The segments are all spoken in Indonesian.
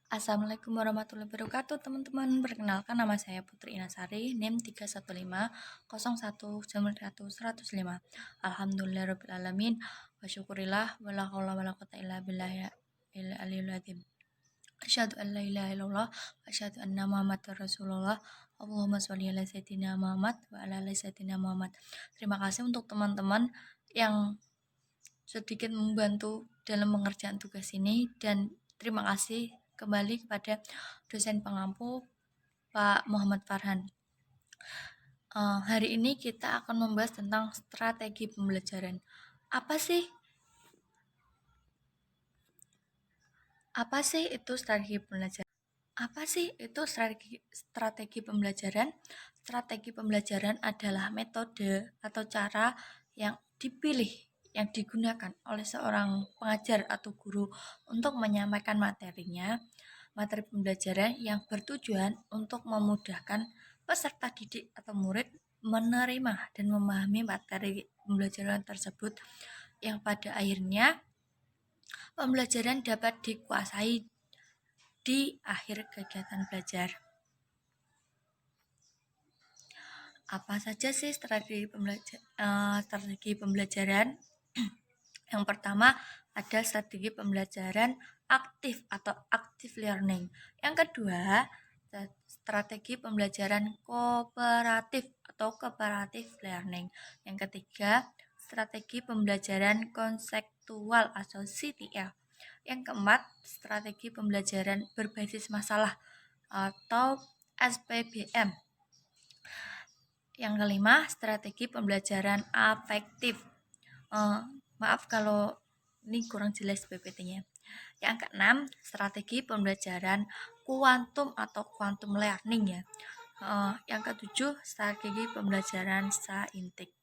Assalamualaikum warahmatullahi wabarakatuh teman-teman. Perkenalkan nama saya Putri Inasari, NIM 315019105. Alhamdulillahirabbil wa syukurillah wala haula wala quwata illa billahil aliyil azim. Asyhadu an la ilaha illallah wa asyhadu anna Muhammadar Rasulullah. Allahumma sholli ala sayyidina Muhammad wa ala ali sayyidina Muhammad. Terima kasih untuk teman-teman yang sedikit membantu dalam pengerjaan tugas ini, dan terima kasih kembali kepada dosen pengampu Pak Muhammad Farhan. Hari ini kita akan membahas tentang strategi pembelajaran. Apa sih itu strategi pembelajaran? Strategi pembelajaran? Strategi pembelajaran adalah metode atau cara yang dipilih, yang digunakan oleh seorang pengajar atau guru untuk menyampaikan materi pembelajaran yang bertujuan untuk memudahkan peserta didik atau murid menerima dan memahami materi pembelajaran tersebut, yang pada akhirnya pembelajaran dapat dikuasai di akhir kegiatan belajar. Apa saja sih strategi pembelajaran? Yang pertama ada strategi pembelajaran aktif atau active learning. Yang kedua, strategi pembelajaran kooperatif atau cooperative learning. Yang ketiga, strategi pembelajaran konseptual atau CTL. Yang keempat, strategi pembelajaran berbasis masalah atau SPBM. Yang kelima, strategi pembelajaran afektif. Maaf kalau ini kurang jelas PPT-nya. Yang keenam, strategi pembelajaran kuantum atau quantum learning ya. Yang ketujuh, strategi pembelajaran saintik.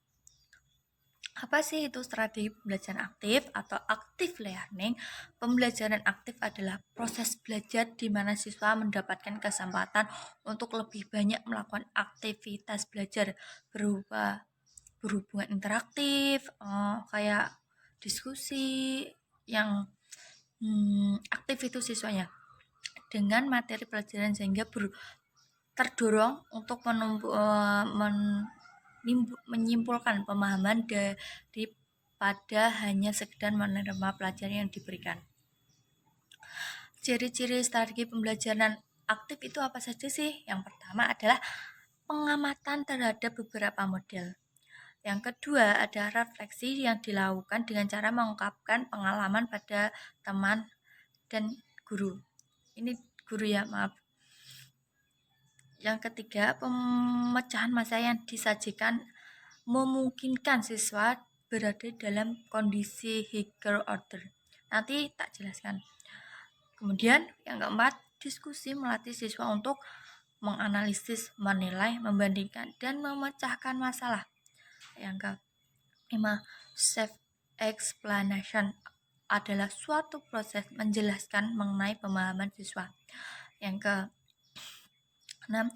Apa sih itu strategi pembelajaran aktif atau active learning? Pembelajaran aktif adalah proses belajar di mana siswa mendapatkan kesempatan untuk lebih banyak melakukan aktivitas belajar berhubungan interaktif, kayak diskusi yang aktif itu siswanya dengan materi pelajaran, sehingga terdorong untuk menyimpulkan pemahaman daripada hanya sekedar menerima pelajaran yang diberikan. Ciri-ciri strategi pembelajaran aktif itu apa saja sih? Yang pertama adalah pengamatan terhadap beberapa model. Yang kedua ada refleksi yang dilakukan dengan cara mengungkapkan pengalaman pada teman dan guru. Ini guru ya, maaf. Yang ketiga, pemecahan masa yang disajikan memungkinkan siswa berada dalam kondisi higher order. Nanti tak jelaskan. Kemudian yang keempat, diskusi melatih siswa untuk menganalisis, menilai, membandingkan, dan memecahkan masalah. Yang kelima, self-explanation adalah suatu proses menjelaskan mengenai pemahaman siswa. Yang keenam,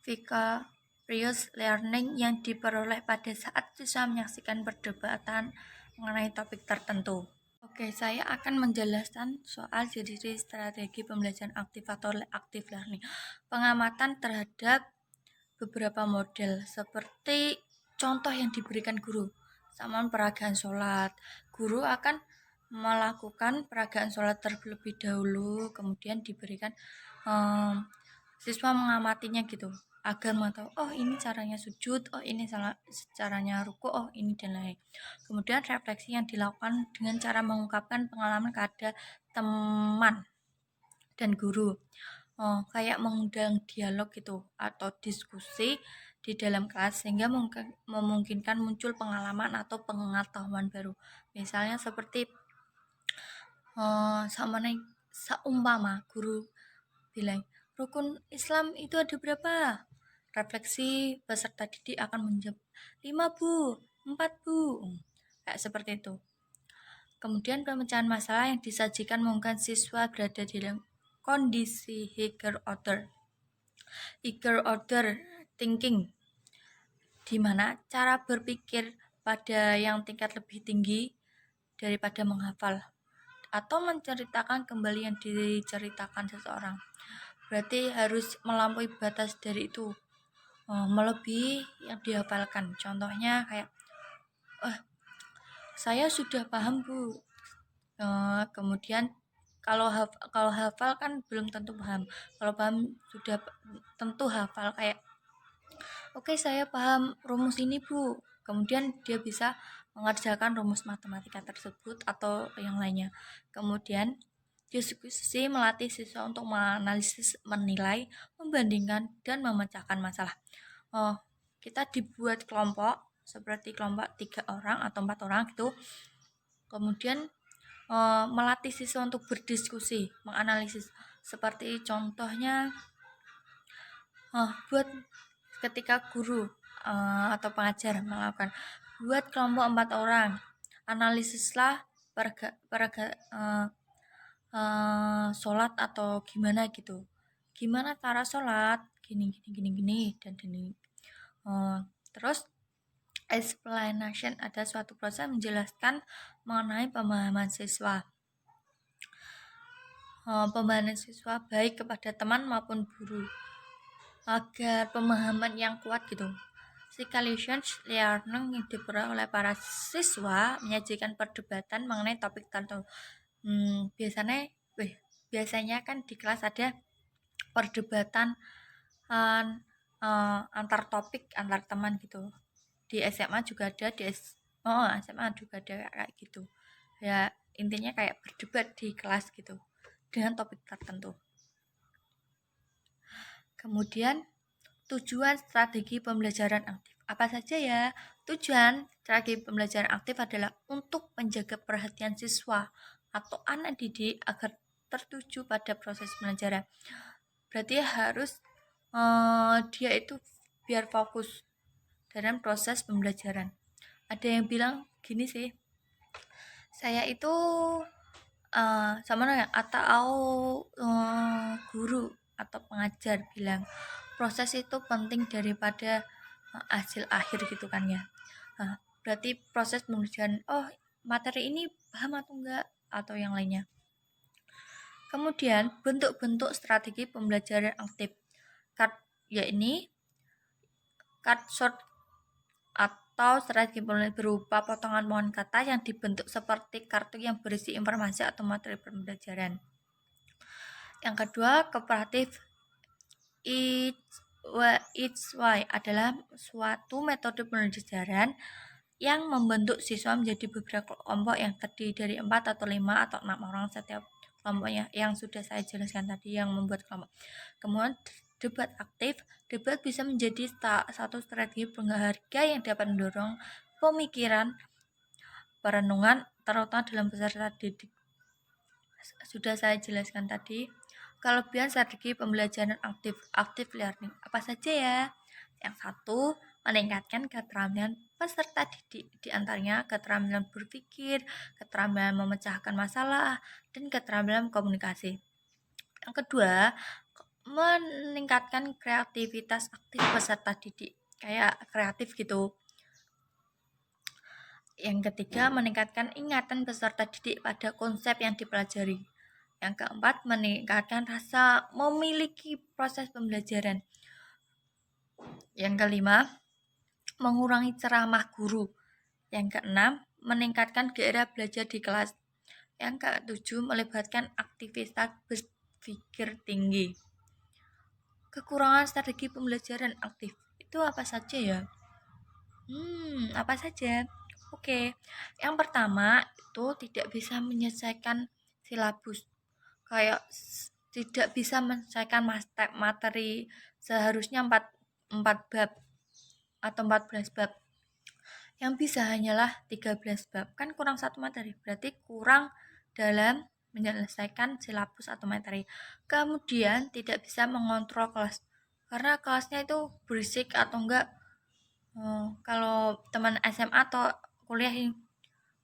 vicarious learning yang diperoleh pada saat siswa menyaksikan perdebatan mengenai topik tertentu. Oke, saya akan menjelaskan soal ciri strategi pembelajaran aktif atau active learning. Pengamatan terhadap beberapa model seperti contoh yang diberikan guru. Sama peragaan sholat, guru akan melakukan peragaan sholat terlebih dahulu, kemudian diberikan siswa mengamatinya gitu, agar mengetahui oh ini caranya sujud, oh ini caranya ruku, oh ini dan lain. Kemudian refleksi yang dilakukan dengan cara mengungkapkan pengalaman kepada teman dan guru, kayak mengundang dialog gitu atau diskusi di dalam kelas, sehingga memungkinkan muncul pengalaman atau pengetahuan baru. Misalnya seperti seumpama guru bilang rukun Islam itu ada berapa? Refleksi peserta didik akan menjawab 5 bu, 4 bu, kayak seperti itu. Kemudian pemecahan masalah yang disajikan memungkinkan siswa berada di dalam kondisi higher order thinking, di mana cara berpikir pada yang tingkat lebih tinggi daripada menghafal. atau menceritakan kembali yang diceritakan seseorang. Berarti harus melampaui batas dari itu, melebihi yang dihafalkan. Contohnya kayak, saya sudah paham Bu. Kemudian kalau hafal kan belum tentu paham. Kalau paham sudah tentu hafal, kayak oke, saya paham rumus ini Bu. Kemudian dia bisa mengerjakan rumus matematika tersebut atau yang lainnya. Kemudian diskusi melatih siswa untuk menganalisis, menilai, membandingkan, dan memecahkan masalah. Kita dibuat kelompok, seperti kelompok 3 orang atau 4 orang gitu. Kemudian melatih siswa untuk berdiskusi, menganalisis. Seperti contohnya, buat ketika guru atau pengajar melakukan, buat kelompok 4 orang, analisislah sholat atau gimana gitu, gimana cara sholat, gini dan gini. Terus explanation, ada suatu proses menjelaskan mengenai pemahaman siswa. Pemahaman siswa baik kepada teman maupun guru, agar pemahaman yang kuat gitu. Psychologians learning yang diperoleh oleh para siswa menyajikan perdebatan mengenai topik tertentu. Biasanya kan di kelas ada perdebatan antar topik, antar teman gitu. Di SMA juga ada, SMA juga ada kayak gitu. Ya intinya kayak berdebat di kelas gitu dengan topik tertentu. Kemudian tujuan strategi pembelajaran aktif. Apa saja ya? Tujuan strategi pembelajaran aktif adalah untuk menjaga perhatian siswa atau anak didik agar tertuju pada proses pembelajaran. Berarti harus dia itu biar fokus dalam proses pembelajaran. Ada yang bilang gini sih, saya itu sama ya, atau guru atau pengajar bilang proses itu penting daripada hasil akhir gitu kan ya. Berarti proses pembelajaran, materi ini paham atau enggak, atau yang lainnya. Kemudian bentuk-bentuk strategi pembelajaran aktif, yakni card short atau strategi pembelajaran berupa potongan kata yang dibentuk seperti kartu yang berisi informasi atau materi pembelajaran. Yang kedua, kooperatif. Each way adalah suatu metode pembelajaran yang membentuk siswa menjadi beberapa kelompok yang terdiri dari 4 atau 5 atau 6 orang setiap kelompoknya, yang sudah saya jelaskan tadi yang membuat kelompok. Kemudian debat aktif. Debat bisa menjadi satu strategi pengharga yang dapat mendorong pemikiran, perenungan, terutama dalam peserta didik. Sudah saya jelaskan tadi. Kelebihan strategi pembelajaran aktif learning apa saja ya? Yang satu, meningkatkan keterampilan peserta didik, di antaranya keterampilan berpikir, keterampilan memecahkan masalah, dan keterampilan komunikasi. Yang kedua, meningkatkan kreativitas aktif peserta didik, kayak kreatif gitu. Yang ketiga, meningkatkan ingatan peserta didik pada konsep yang dipelajari. Yang keempat, meningkatkan rasa memiliki proses pembelajaran. Yang kelima, mengurangi ceramah guru. Yang keenam, meningkatkan gairah belajar di kelas. Yang ketujuh, melibatkan aktivitas berpikir tinggi. Kekurangan strategi pembelajaran aktif itu apa saja ya? Apa saja? Oke, yang pertama itu tidak bisa menyelesaikan silabus. Kayak tidak bisa menyelesaikan materi seharusnya 4 bab atau 14 bab. Yang bisa hanyalah 13 bab. Kan kurang satu materi. Berarti kurang dalam menyelesaikan silabus atau materi. Kemudian tidak bisa mengontrol kelas. Karena kelasnya itu berisik atau enggak. Kalau teman SMA atau kuliah yang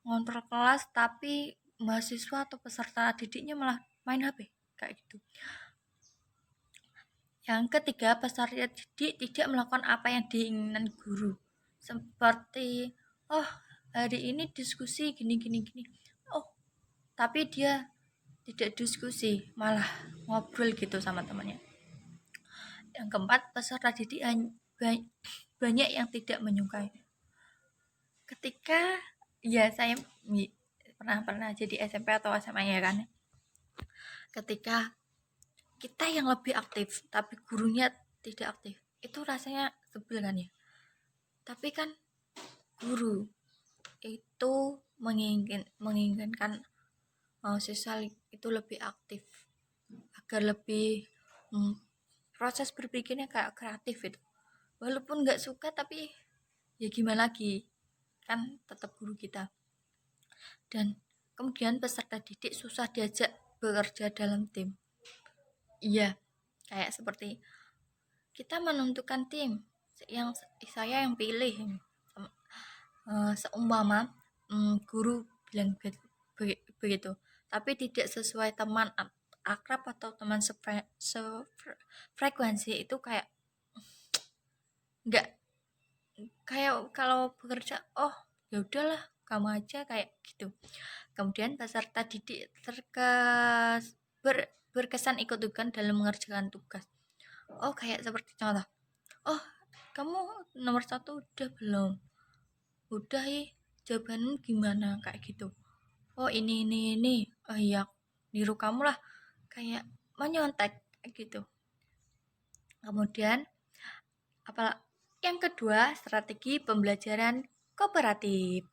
ngontrol kelas tapi mahasiswa atau peserta didiknya malah main HP kayak gitu. Yang ketiga, peserta didik tidak melakukan apa yang diinginkan guru. Seperti, hari ini diskusi gini. tapi dia tidak diskusi, malah ngobrol gitu sama temannya. Yang keempat, peserta didik banyak yang tidak menyukai. Ketika ya saya pernah jadi SMP atau SMA ya kan, ketika kita yang lebih aktif tapi gurunya tidak aktif, itu rasanya sebel kan ya. Tapi kan guru itu menginginkan siswa itu lebih aktif agar lebih proses berpikirnya kayak kreatif itu. Walaupun nggak suka tapi ya gimana lagi, kan tetap guru kita. Dan kemudian peserta didik susah diajak bekerja dalam tim. Iya, kayak seperti kita menentukan tim yang saya yang pilih. Seumpama guru bilang begitu, tapi tidak sesuai teman akrab atau teman sefrekuensi, itu kayak nggak, kayak kalau bekerja ya udahlah kamu aja kayak gitu. Kemudian peserta didik berkesan ikut-ikutan dalam mengerjakan tugas. Kayak seperti contoh, kamu nomor 1 udah belum? Udah ya, jawabanmu gimana? Kayak gitu. Ini. Oh iya, niru kamu lah. Kayak menyontek gitu. Kemudian yang kedua, strategi pembelajaran kooperatif.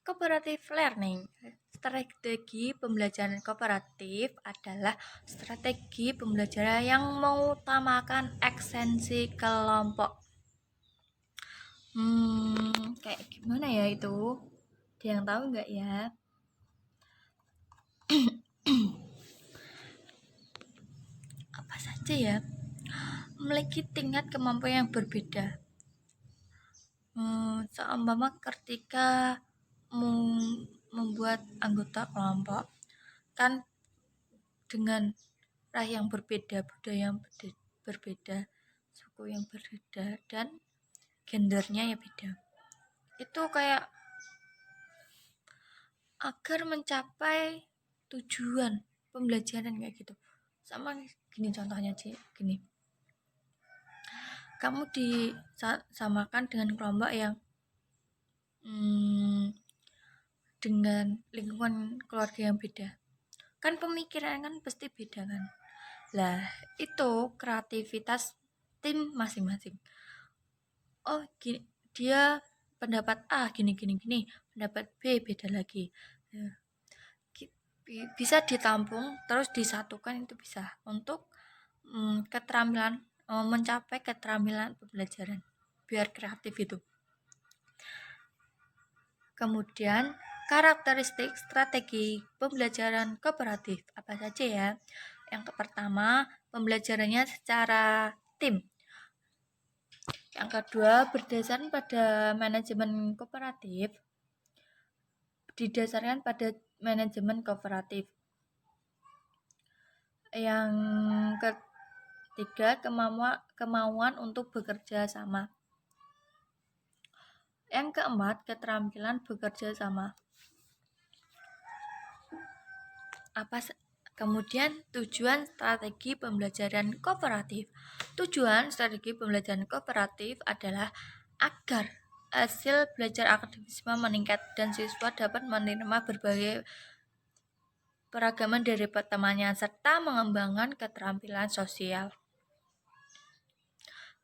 Cooperative learning. Strategi pembelajaran kooperatif adalah strategi pembelajaran yang mengutamakan esensi kelompok. Kayak gimana ya itu? Ada yang tahu nggak ya? Apa saja ya? Memiliki tingkat kemampuan yang berbeda. Seumpama ketika membuat anggota kelompok kan dengan ras yang berbeda, budaya yang berbeda, suku yang berbeda, dan gendernya ya beda. Itu kayak agar mencapai tujuan pembelajaran kayak gitu. Sama gini contohnya sih, gini. Kamu disamakan dengan kelompok yang dengan lingkungan keluarga yang beda. Kan pemikiran kan pasti beda kan. Lah, itu kreativitas tim masing-masing. Gini, dia pendapat A gini, pendapat B beda lagi. Bisa ditampung terus disatukan, itu bisa untuk keterampilan, mencapai keterampilan pembelajaran biar kreatif itu. Kemudian karakteristik strategi pembelajaran kooperatif apa saja ya? Yang pertama, pembelajarannya secara tim. Yang kedua, berdasarkan pada manajemen kooperatif. Didasarkan pada manajemen kooperatif. Yang ketiga, kemauan untuk bekerja sama. Yang keempat, keterampilan bekerja sama. Kemudian tujuan strategi pembelajaran kooperatif. Tujuan strategi pembelajaran kooperatif adalah agar hasil belajar akademisme meningkat dan siswa dapat menerima berbagai peragaman dari temannya serta mengembangkan keterampilan sosial.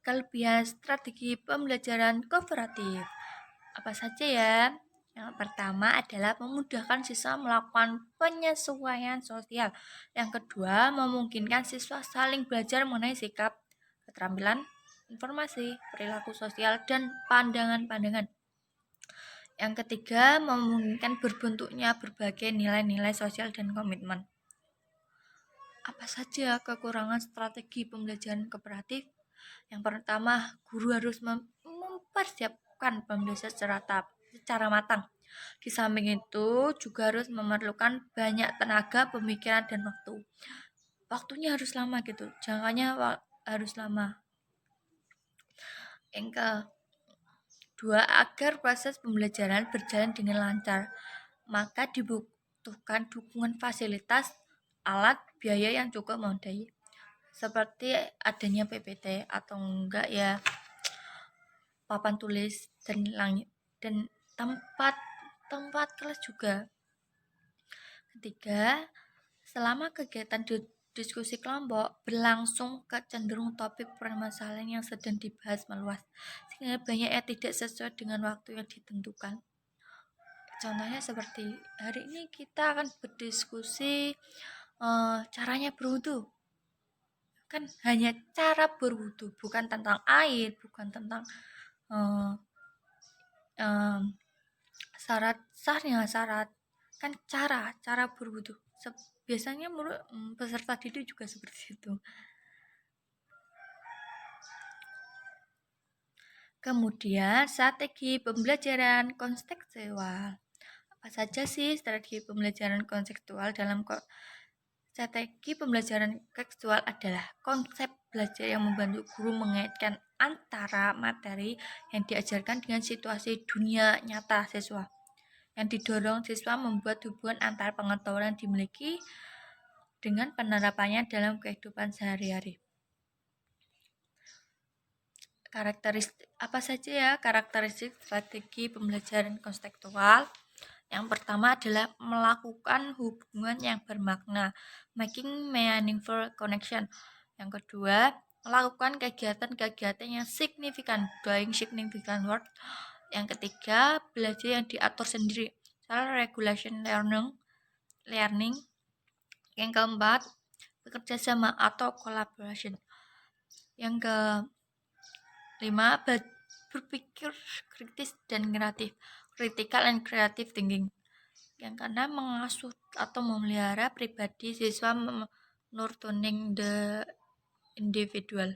Kelebihan strategi pembelajaran kooperatif apa saja ya? Yang pertama adalah memudahkan siswa melakukan penyesuaian sosial. Yang kedua, memungkinkan siswa saling belajar mengenai sikap, keterampilan, informasi, perilaku sosial, dan pandangan-pandangan. Yang ketiga, memungkinkan berbentuknya berbagai nilai-nilai sosial dan komitmen. Apa saja kekurangan strategi pembelajaran kooperatif? Yang pertama, guru harus mempersiapkan pembelajaran secara matang. Di samping itu juga harus memerlukan banyak tenaga, pemikiran, dan waktu. Waktunya harus lama gitu, jangkanya harus lama. Yang kedua, agar proses pembelajaran berjalan dengan lancar, maka membutuhkan dukungan fasilitas, alat, biaya yang cukup memadai, seperti adanya PPT atau enggak ya papan tulis dan langit dan tempat kelas juga. Ketiga, selama kegiatan diskusi kelompok berlangsung, kecenderung topik permasalahan yang sedang dibahas meluas, sehingga banyak yang tidak sesuai dengan waktu yang ditentukan. Contohnya seperti hari ini kita akan berdiskusi caranya berwudu. Kan hanya cara berwudu, bukan tentang air, bukan tentang syarat kan cara berwudu. Biasanya menurut peserta didik juga seperti itu. Kemudian strategi pembelajaran kontekstual. Apa saja sih strategi pembelajaran kontekstual? Strategi pembelajaran kontekstual adalah konsep belajar yang membantu guru mengaitkan antara materi yang diajarkan dengan situasi dunia nyata siswa, yang didorong siswa membuat hubungan antar pengetahuan yang dimiliki dengan penerapannya dalam kehidupan sehari-hari. Apa saja ya karakteristik strategi pembelajaran kontekstual? Yang pertama adalah melakukan hubungan yang bermakna, making meaningful connection. Yang kedua, melakukan kegiatan-kegiatan yang signifikan, doing significant work. Yang ketiga, belajar yang diatur sendiri, self-regulation learning. Yang keempat, bekerja sama atau collaboration. Yang kelima, berpikir kritis dan kreatif, critical and creative thinking. Yang keenam, mengasuh atau memelihara pribadi siswa, nurturing the individual.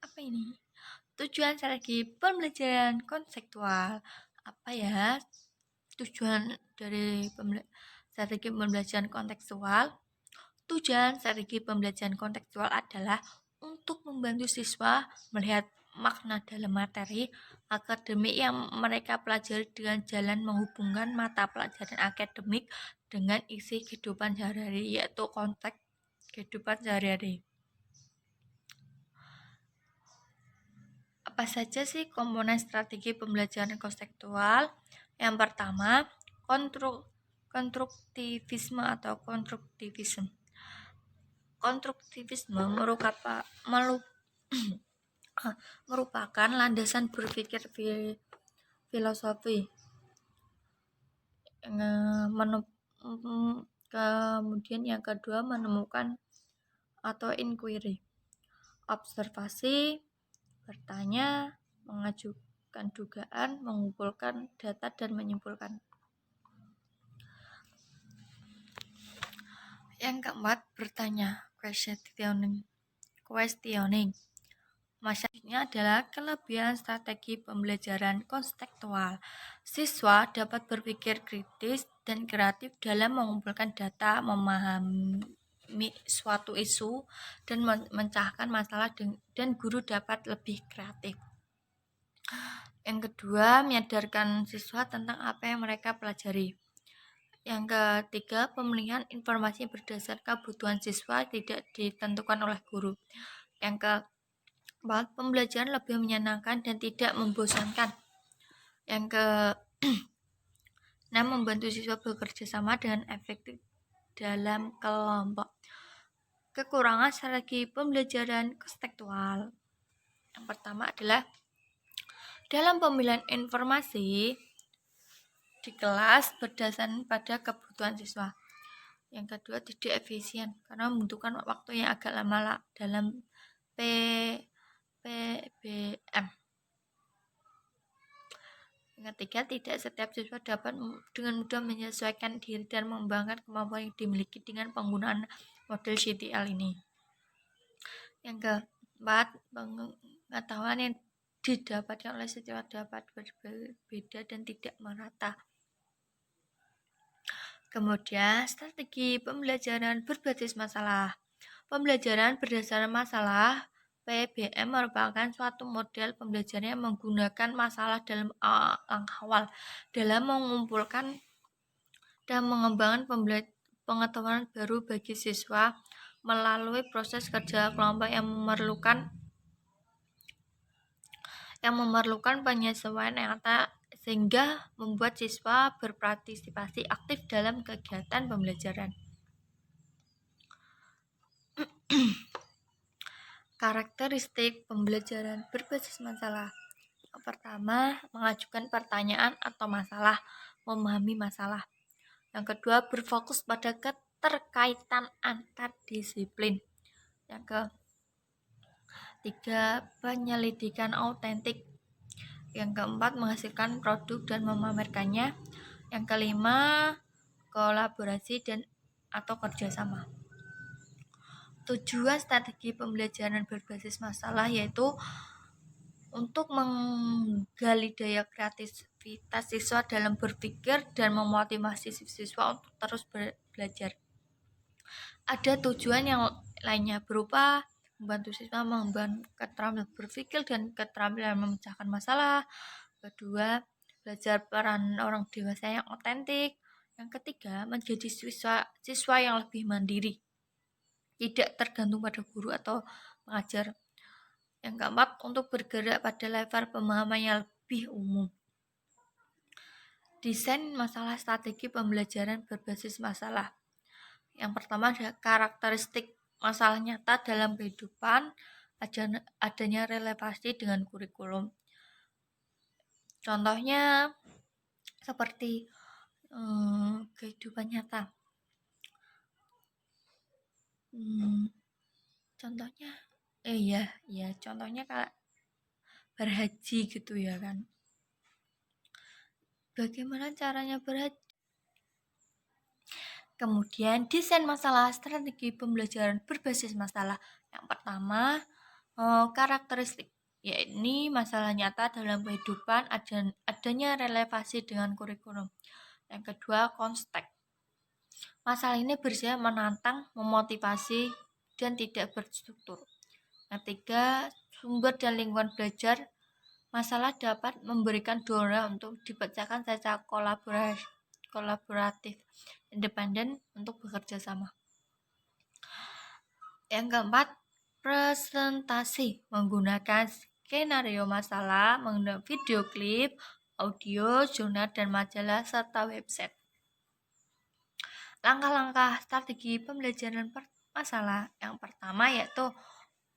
Apa ini? Tujuan strategi pembelajaran konseptual. Apa ya tujuan dari strategi pembelajaran kontekstual? Tujuan strategi pembelajaran kontekstual adalah untuk membantu siswa melihat makna dalam materi akademik yang mereka pelajari dengan jalan menghubungkan mata pelajaran akademik dengan isi kehidupan sehari-hari, yaitu konteks kehidupan sehari-hari. Apa saja sih komponen strategi pembelajaran kontekstual? Yang pertama, konstruktivisme atau konstruktivisme. Konstruktivisme merupakan landasan berpikir filosofi. Kemudian yang kedua, menemukan atau inquiry, observasi, bertanya, mengajukan dugaan, mengumpulkan data dan menyimpulkan. Yang keempat, bertanya, questioning. Masalahnya adalah kelebihan strategi pembelajaran kontekstual. Siswa dapat berpikir kritis dan kreatif dalam mengumpulkan data, memahami suatu isu, dan memecahkan masalah, dan guru dapat lebih kreatif. Yang kedua, menyadarkan siswa tentang apa yang mereka pelajari. Yang ketiga, pemilihan informasi berdasarkan kebutuhan siswa tidak ditentukan oleh guru. Yang keempat, pembelajaran lebih menyenangkan dan tidak membosankan. Yang keenam, membantu siswa bekerja sama dengan efektif dalam kelompok. Kekurangan strategi pembelajaran kontekstual. Yang pertama adalah dalam pemilihan informasi di kelas berdasarkan pada kebutuhan siswa. Yang kedua, tidak efisien karena membutuhkan waktu yang agak lama dalam PBM. Yang ketiga, tidak setiap siswa dapat dengan mudah menyesuaikan diri dan mengembangkan kemampuan yang dimiliki dengan penggunaan model CTL ini. Yang keempat, pengetahuan yang didapatkan oleh siswa dapat berbeda dan tidak merata. Kemudian, strategi pembelajaran berbasis masalah. Pembelajaran berdasarkan masalah PBM merupakan suatu model pembelajaran yang menggunakan masalah dalam langkah awal dalam mengumpulkan dan mengembangkan pengetahuan baru bagi siswa melalui proses kerja kelompok yang memerlukan penyesuaian nyata sehingga membuat siswa berpartisipasi aktif dalam kegiatan pembelajaran. Karakteristik pembelajaran berbasis masalah. Yang pertama, mengajukan pertanyaan atau masalah, memahami masalah. Yang kedua, berfokus pada keterkaitan antar disiplin. Yang ketiga, penyelidikan autentik. Yang keempat, menghasilkan produk dan memamerkannya. Yang kelima, kolaborasi dan atau kerjasama. Tujuan strategi pembelajaran berbasis masalah yaitu untuk menggali daya kreativitas siswa dalam berpikir dan memotivasi siswa untuk terus belajar. Ada tujuan yang lainnya berupa membantu siswa mengembangkan keterampilan berpikir dan keterampilan memecahkan masalah. Kedua, belajar peran orang dewasa yang otentik. Yang ketiga, menjadi siswa yang lebih mandiri, tidak tergantung pada guru atau pengajar. Yang keempat, untuk bergerak pada level pemahaman yang lebih umum. Desain masalah strategi pembelajaran berbasis masalah. Yang pertama adalah karakteristik masalah nyata dalam kehidupan, adanya relevansi dengan kurikulum. Contohnya seperti kehidupan nyata. Contohnya contohnya kayak berhaji gitu ya kan. Bagaimana caranya berhaji? Kemudian desain masalah strategi pembelajaran berbasis masalah. Yang pertama, karakteristik, yakni masalah nyata dalam kehidupan, adanya relevansi dengan kurikulum. Yang kedua, konteks. Masalah ini bersifat menantang, memotivasi, dan tidak berstruktur. Yang ketiga, sumber dan lingkungan belajar. Masalah dapat memberikan dorongan untuk dipecahkan secara kolaboratif, independen untuk bekerja sama. Yang keempat, presentasi menggunakan skenario masalah, menggunakan video klip, audio, jurnal, dan majalah, serta website. Langkah-langkah strategi pembelajaran masalah. Yang pertama yaitu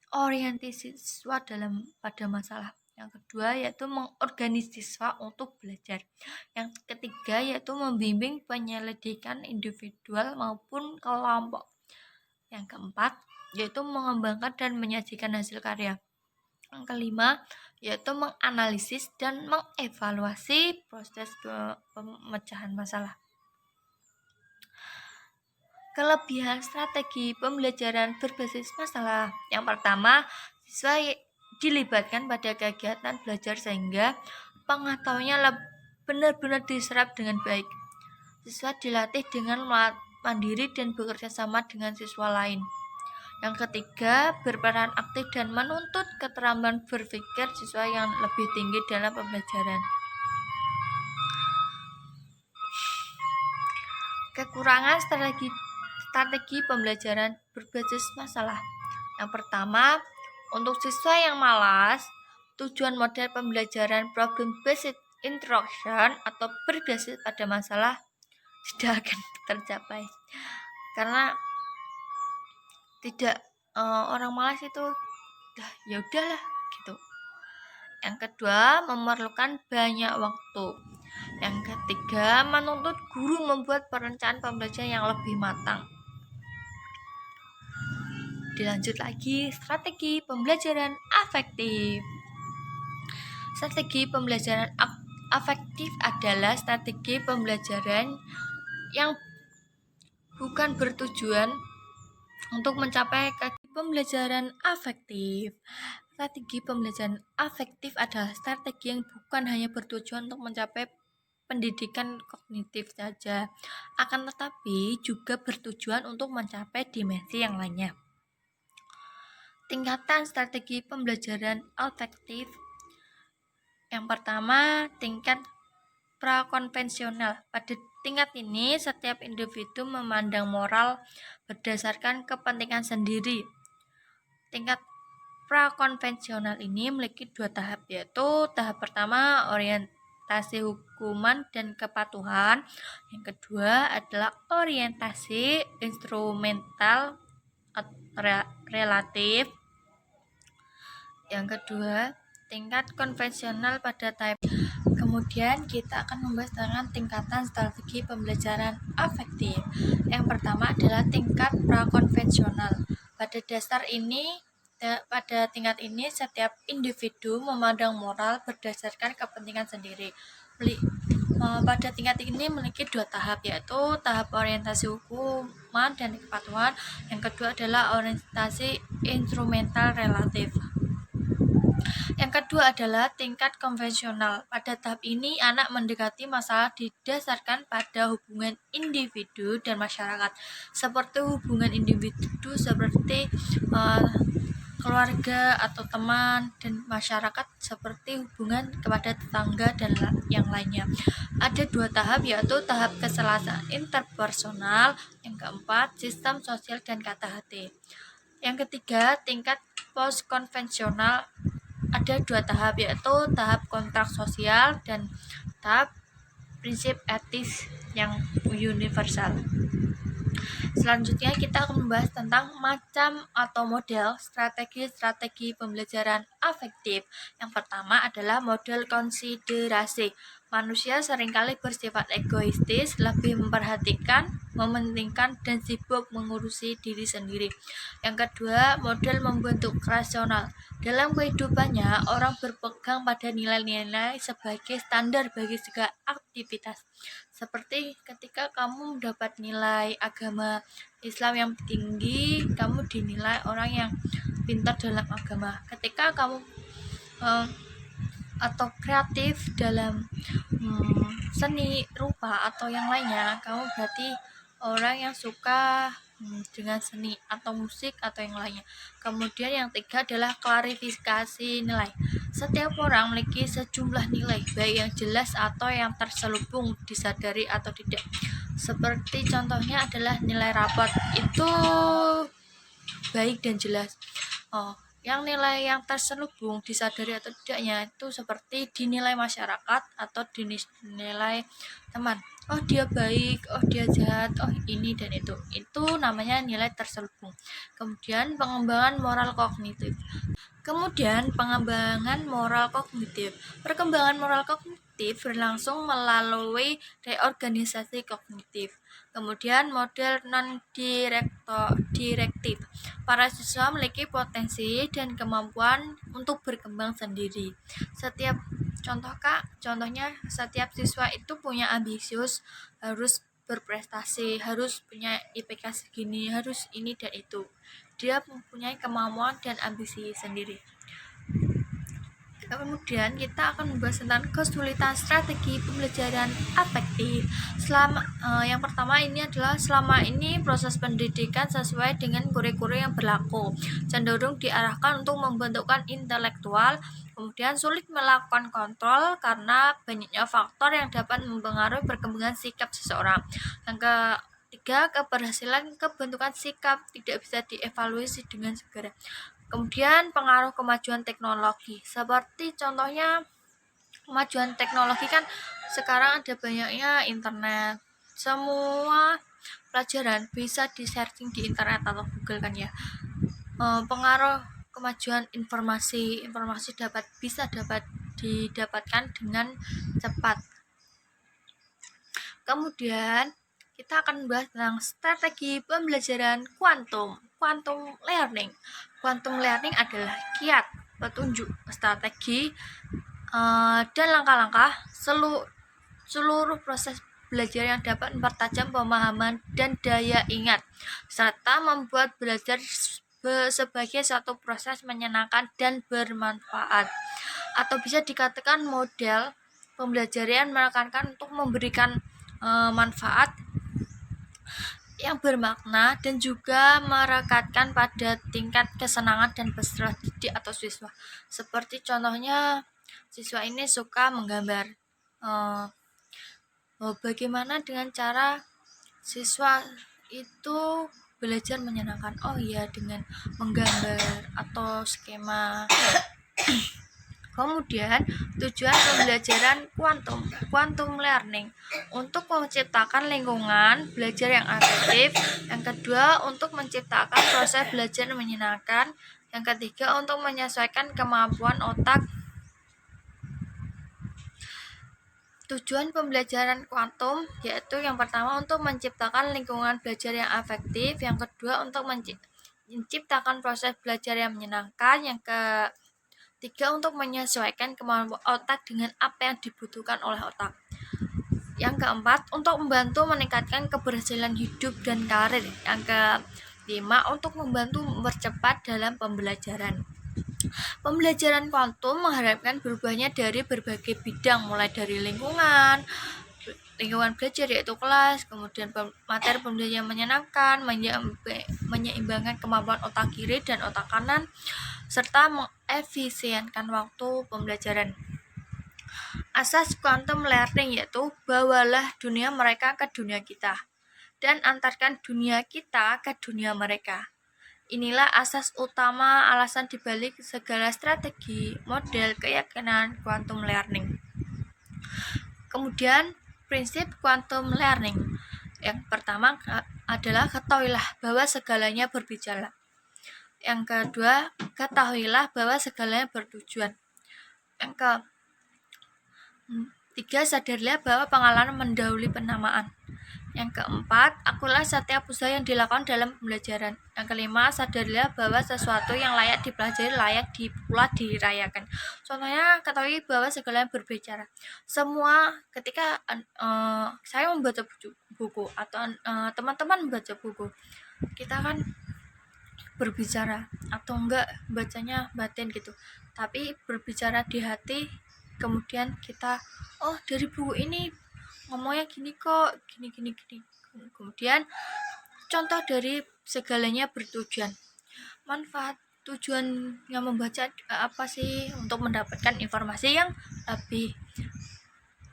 orientasi siswa pada masalah. Yang kedua yaitu mengorganisasi siswa untuk belajar. Yang ketiga yaitu membimbing penyelidikan individual maupun kelompok. Yang keempat yaitu mengembangkan dan menyajikan hasil karya. Yang kelima yaitu menganalisis dan mengevaluasi proses pemecahan masalah. Kelebihan strategi pembelajaran berbasis masalah. Yang pertama, siswa dilibatkan pada kegiatan belajar sehingga pengetahuannya benar-benar diserap dengan baik. Siswa dilatih dengan mandiri dan bekerja sama dengan siswa lain. Yang ketiga, berperan aktif dan menuntut keterampilan berpikir siswa yang lebih tinggi dalam pembelajaran. Kekurangan strategi pembelajaran berbasis masalah. Yang pertama, untuk siswa yang malas, tujuan model pembelajaran problem-based instruction atau berbasis pada masalah tidak akan tercapai. Karena tidak orang malas itu ya udahlah gitu. Yang kedua, memerlukan banyak waktu. Yang ketiga, menuntut guru membuat perencanaan pembelajaran yang lebih matang. Dilanjut lagi, strategi pembelajaran afektif. Strategi pembelajaran afektif adalah strategi pembelajaran yang bukan bertujuan untuk mencapai pembelajaran afektif. Strategi pembelajaran afektif adalah strategi yang bukan hanya bertujuan untuk mencapai pendidikan kognitif saja, akan tetapi juga bertujuan untuk mencapai dimensi yang lainnya. tingkatan strategi pembelajaran afektif. Yang pertama, tingkat prakonvensional. Pada tingkat ini, setiap individu memandang moral berdasarkan kepentingan sendiri. Tingkat prakonvensional ini memiliki 2 tahap, yaitu tahap pertama orientasi hukuman dan kepatuhan. Yang kedua adalah orientasi instrumental relatif. Yang kedua, tingkat konvensional pada tahap. Kemudian kita akan membahas tentang tingkatan strategi pembelajaran afektif. Yang pertama adalah tingkat prakonvensional. Pada tingkat ini setiap individu memandang moral berdasarkan kepentingan sendiri. Pada tingkat ini memiliki 2 tahap, yaitu tahap orientasi hukuman dan kepatuhan. Yang kedua adalah orientasi instrumental relatif. Yang kedua adalah tingkat konvensional. Pada tahap ini, anak mendekati masalah didasarkan pada hubungan individu dan masyarakat, seperti hubungan individu seperti keluarga atau teman, dan masyarakat seperti hubungan kepada tetangga dan yang lainnya. Ada 2 tahap, yaitu tahap keselarasan interpersonal. Yang keempat, sistem sosial dan kata hati. Yang ketiga, tingkat post-konvensional. Ada 2 tahap, yaitu tahap kontrak sosial dan tahap prinsip etis yang universal. Selanjutnya kita akan membahas tentang macam atau model strategi pembelajaran afektif. Yang pertama adalah model konsiderasi. Manusia seringkali bersifat egoistis, lebih memperhatikan, mementingkan, dan sibuk mengurusi diri sendiri. Yang kedua, model membentuk rasional. Dalam kehidupannya, orang berpegang pada nilai-nilai sebagai standar bagi segala aktivitas. Seperti ketika kamu mendapat nilai agama Islam yang tinggi, kamu dinilai orang yang pintar dalam agama. Ketika kamu atau kreatif dalam seni rupa atau yang lainnya, kamu berarti orang yang suka dengan seni atau musik atau yang lainnya. Kemudian yang tiga adalah klarifikasi nilai. Setiap orang memiliki sejumlah nilai, baik yang jelas atau yang terselubung, disadari atau tidak. Seperti contohnya adalah nilai rapot itu baik dan jelas. Yang nilai yang terselubung, disadari atau tidaknya itu seperti dinilai masyarakat atau dinilai teman. Oh dia baik, oh dia jahat, oh ini dan itu. Itu namanya nilai terselubung. Kemudian pengembangan moral kognitif. Perkembangan moral kognitif berlangsung melalui reorganisasi kognitif. Kemudian model non-direktif. Para siswa memiliki potensi dan kemampuan untuk berkembang sendiri. Contohnya setiap siswa itu punya ambisius, harus berprestasi, harus punya IPK segini, harus ini dan itu. Dia mempunyai kemampuan dan ambisi sendiri. Kemudian kita akan membahas tentang kesulitan strategi pembelajaran afektif. Yang pertama ini adalah selama ini proses pendidikan sesuai dengan kurikulum yang berlaku, cenderung diarahkan untuk membentukkan intelektual. Kemudian sulit melakukan kontrol karena banyaknya faktor yang dapat mempengaruhi perkembangan sikap seseorang. Yang ketiga, keberhasilan kebentukan sikap tidak bisa dievaluasi dengan segera. Kemudian pengaruh kemajuan teknologi, seperti contohnya kemajuan teknologi kan sekarang ada banyaknya internet, semua pelajaran bisa di-searching di internet atau Google kan ya. Pengaruh kemajuan informasi bisa dapat didapatkan dengan cepat. Kemudian kita akan membahas tentang strategi pembelajaran kuantum learning. Quantum learning adalah kiat, petunjuk, strategi, dan langkah-langkah seluruh proses belajar yang dapat mempertajam pemahaman dan daya ingat, serta membuat belajar sebagai suatu proses menyenangkan dan bermanfaat. Atau bisa dikatakan model pembelajaran menekankan untuk memberikan manfaat. yang bermakna dan juga merekatkan pada tingkat kesenangan dan peserta didik atau siswa. Seperti contohnya siswa ini suka menggambar. Bagaimana dengan cara siswa itu belajar menyenangkan? Oh iya, dengan menggambar atau skema. Kemudian tujuan pembelajaran quantum learning untuk menciptakan lingkungan belajar yang efektif. Yang kedua, untuk menciptakan proses belajar menyenangkan. Yang ketiga, untuk menyesuaikan kemampuan otak. Tujuan pembelajaran kuantum yaitu yang pertama untuk menciptakan lingkungan belajar yang efektif, yang kedua untuk menciptakan proses belajar yang menyenangkan, yang ketiga untuk menyesuaikan kemampuan otak dengan apa yang dibutuhkan oleh otak. Yang keempat, untuk membantu meningkatkan keberhasilan hidup dan karir. Yang kelima, untuk membantu mempercepat dalam pembelajaran. Pembelajaran kuantum mengharapkan berubahnya dari berbagai bidang, mulai dari lingkungan belajar yaitu kelas, kemudian materi pembelajaran yang menyenangkan, menyeimbangkan kemampuan otak kiri dan otak kanan, serta mengefisienkan waktu pembelajaran. Asas quantum learning yaitu bawalah dunia mereka ke dunia kita dan antarkan dunia kita ke dunia mereka. Inilah asas utama alasan dibalik segala strategi, model, keyakinan quantum learning. Kemudian prinsip quantum learning. Yang pertama adalah ketahuilah bahwa segalanya berbicara. Yang kedua, ketahuilah bahwa segalanya bertujuan. Yang ketiga, sadarilah bahwa pengalaman mendahului penamaan. Yang keempat, akulah setiap usaha yang dilakukan dalam pembelajaran. Yang kelima, sadarilah bahwa sesuatu yang layak dipelajari layak pula dirayakan. Contohnya, ketahui bahwa segalanya berbicara. Semua ketika saya membaca buku atau teman-teman membaca buku, kita kan berbicara atau enggak bacanya batin gitu, tapi berbicara di hati. Kemudian kita, oh dari buku ini ngomongnya gini kok, gini. Kemudian contoh dari segalanya bertujuan. Manfaat tujuan yang membaca apa sih? Untuk mendapatkan informasi yang lebih.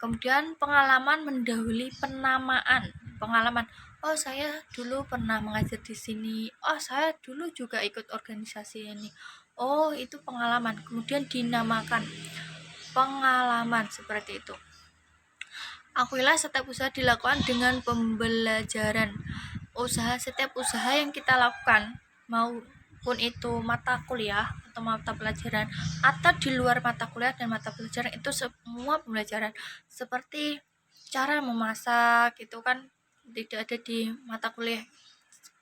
Kemudian pengalaman mendahului penamaan. Pengalaman, oh saya dulu pernah mengajar di sini. Oh saya dulu juga ikut organisasi ini. Oh itu pengalaman. Kemudian dinamakan pengalaman seperti itu. Akuilah setiap usaha dilakukan dengan pembelajaran. Setiap usaha yang kita lakukan, maupun itu mata kuliah atau mata pelajaran, atau di luar mata kuliah dan mata pelajaran, itu semua pembelajaran. Seperti cara memasak, itu kan tidak ada di mata kuliah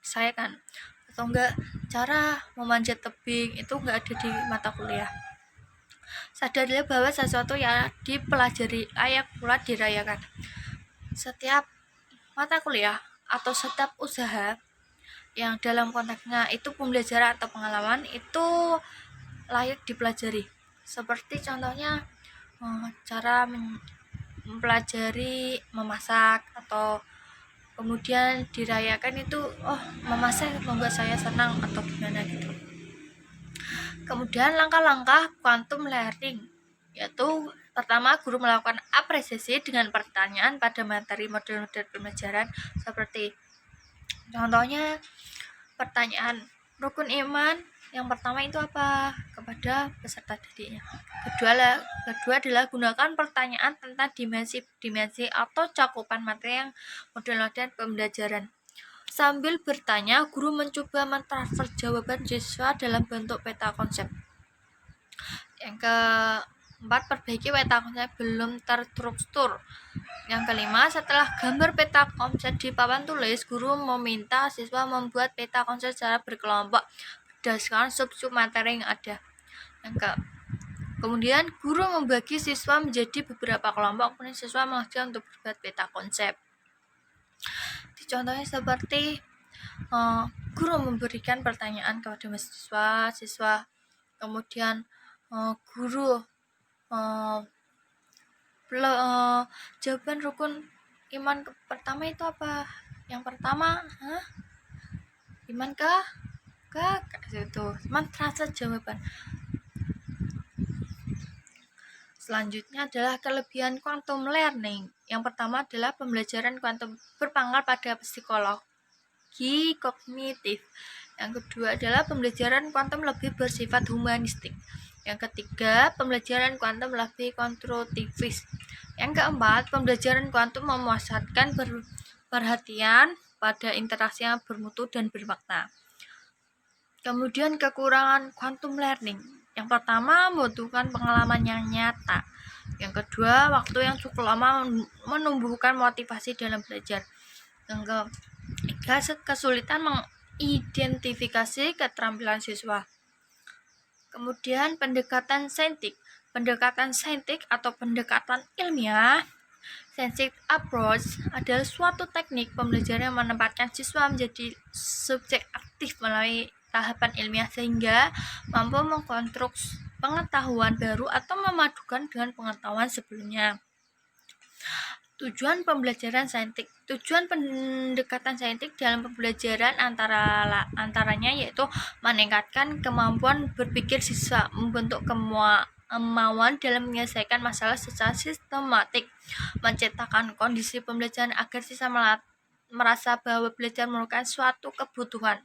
saya kan, atau enggak cara memanjat tebing, itu enggak ada di mata kuliah. Sadarilah bahwa sesuatu yang dipelajari layak pula dirayakan. Setiap mata kuliah atau setiap usaha yang dalam konteksnya itu pembelajaran atau pengalaman itu layak dipelajari. Seperti contohnya cara mempelajari memasak, atau kemudian dirayakan itu, oh memasak membuat saya senang atau gimana gitu. Kemudian langkah-langkah quantum learning yaitu pertama, guru melakukan apresiasi dengan pertanyaan pada materi model-model pembelajaran, seperti contohnya pertanyaan rukun iman yang pertama itu apa kepada peserta didiknya. Kedua adalah gunakan pertanyaan tentang dimensi atau cakupan materi yang model-model pembelajaran. Sambil bertanya, guru mencoba mentransfer jawaban siswa dalam bentuk peta konsep. Yang keempat, perbaiki peta konsep belum terstruktur. Yang kelima, setelah gambar peta konsep di papan tulis, guru meminta siswa membuat peta konsep secara berkelompok berdasarkan sub-sub materi yang ada. Kemudian guru membagi siswa menjadi beberapa kelompok, kemudian siswa mengajar untuk membuat peta konsep. Contohnya seperti guru memberikan pertanyaan kepada siswa, kemudian guru jawaban rukun iman pertama itu apa? Yang pertama, gimana kah? Itu cuman terasa jawaban. Selanjutnya adalah kelebihan quantum learning. Yang pertama adalah pembelajaran kuantum berpangkal pada psikologi kognitif. Yang kedua adalah pembelajaran kuantum lebih bersifat humanistik. Yang ketiga, pembelajaran kuantum lebih konstruktivis. Yang keempat, pembelajaran kuantum memusatkan perhatian pada interaksi yang bermutu dan bermakna. Kemudian kekurangan quantum learning. Yang pertama, membutuhkan pengalaman yang nyata. Yang kedua, waktu yang cukup lama menumbuhkan motivasi dalam belajar. Yang ketiga, kesulitan mengidentifikasi keterampilan siswa. Kemudian pendekatan saintik. Pendekatan saintik atau pendekatan ilmiah, scientific approach, adalah suatu teknik pembelajaran yang menempatkan siswa menjadi subjek aktif melalui tahapan ilmiah sehingga mampu mengkonstruksi pengetahuan baru atau memadukan dengan pengetahuan sebelumnya. Tujuan pembelajaran saintik. Tujuan pendekatan saintik dalam pembelajaran antaranya yaitu meningkatkan kemampuan berpikir siswa, membentuk kemauan dalam menyelesaikan masalah secara sistematik, menciptakan kondisi pembelajaran agar siswa merasa bahwa belajar merupakan suatu kebutuhan,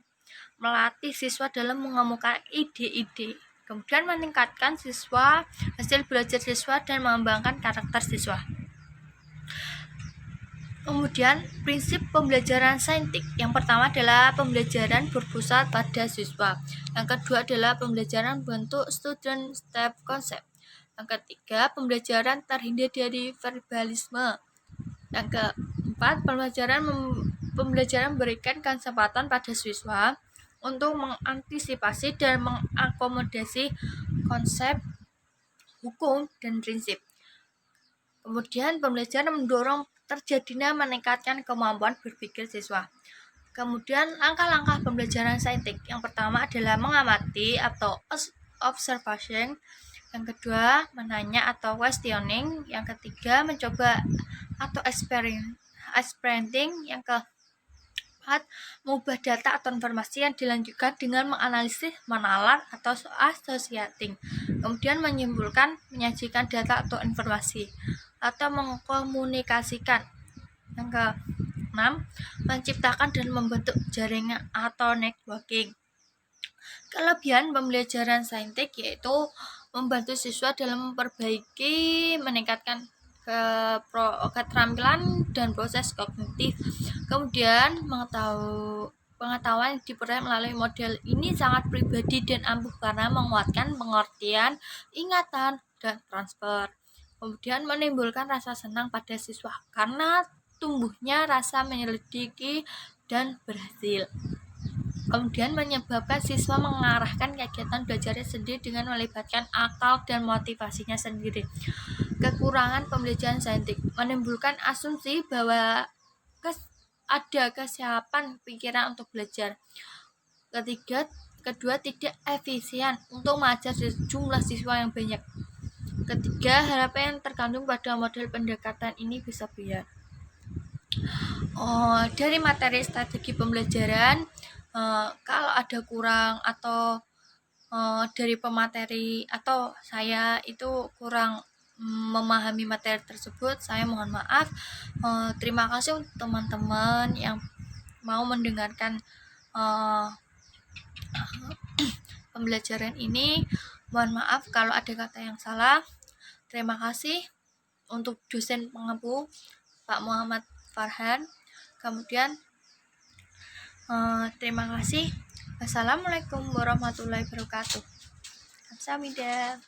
melatih siswa dalam mengemukakan ide-ide, kemudian meningkatkan hasil belajar siswa dan mengembangkan karakter siswa. Kemudian prinsip pembelajaran saintik. Yang pertama adalah pembelajaran berpusat pada siswa. Yang kedua adalah pembelajaran bentuk student step concept. Yang ketiga, pembelajaran terhindar dari verbalisme. Yang keempat, pembelajaran memberikan kesempatan pada siswa untuk mengantisipasi dan mengakomodasi konsep, hukum, dan prinsip. Kemudian pembelajaran mendorong terjadinya meningkatkan kemampuan berpikir siswa. Kemudian langkah-langkah pembelajaran saintik. Yang pertama adalah mengamati atau observation. Yang kedua, menanya atau questioning. Yang ketiga, mencoba atau experimenting. Yang keempat, mengubah data atau informasi yang dilanjutkan dengan menganalisis, menalar, atau associating. Kemudian menyimpulkan, menyajikan data atau informasi, atau mengkomunikasikan. Yang ke-6, menciptakan dan membentuk jaringan atau networking. Kelebihan pembelajaran saintik yaitu membantu siswa dalam memperbaiki, meningkatkan keterampilan dan proses kognitif. Kemudian pengetahuan yang diperoleh melalui model ini sangat pribadi dan ampuh karena menguatkan pengertian, ingatan, dan transfer. Kemudian menimbulkan rasa senang pada siswa karena tumbuhnya rasa menyelidiki dan berhasil. Kemudian menyebabkan siswa mengarahkan kegiatan belajarnya sendiri dengan melibatkan akal dan motivasinya sendiri. Kekurangan pembelajaran saintik menimbulkan asumsi bahwa ada kesiapan pikiran untuk belajar. Kedua, tidak efisien untuk mengajar jumlah siswa yang banyak. Ketiga, harapan yang terkandung pada model pendekatan ini bisa buyar. Dari materi strategi pembelajaran, kalau ada kurang atau dari pemateri atau saya itu kurang memahami materi tersebut, saya mohon maaf. Terima kasih untuk teman-teman yang mau mendengarkan pembelajaran ini. Mohon maaf kalau ada kata yang salah. Terima kasih untuk dosen pengampu Pak Muhammad Farhan. Kemudian terima kasih. Wassalamualaikum warahmatullahi wabarakatuh. Kamsahamnida.